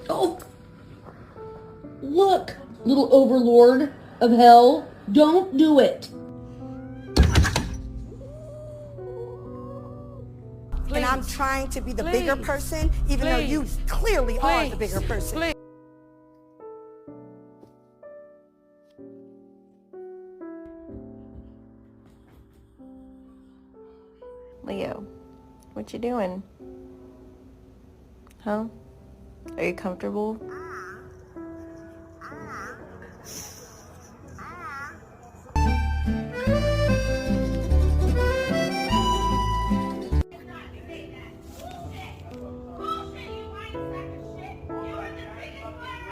Oh, look, little overlord of hell, don't do it. And I'm trying to be the bigger person, even though you clearly are the bigger person. Leo, what you doing? Huh? Are you comfortable?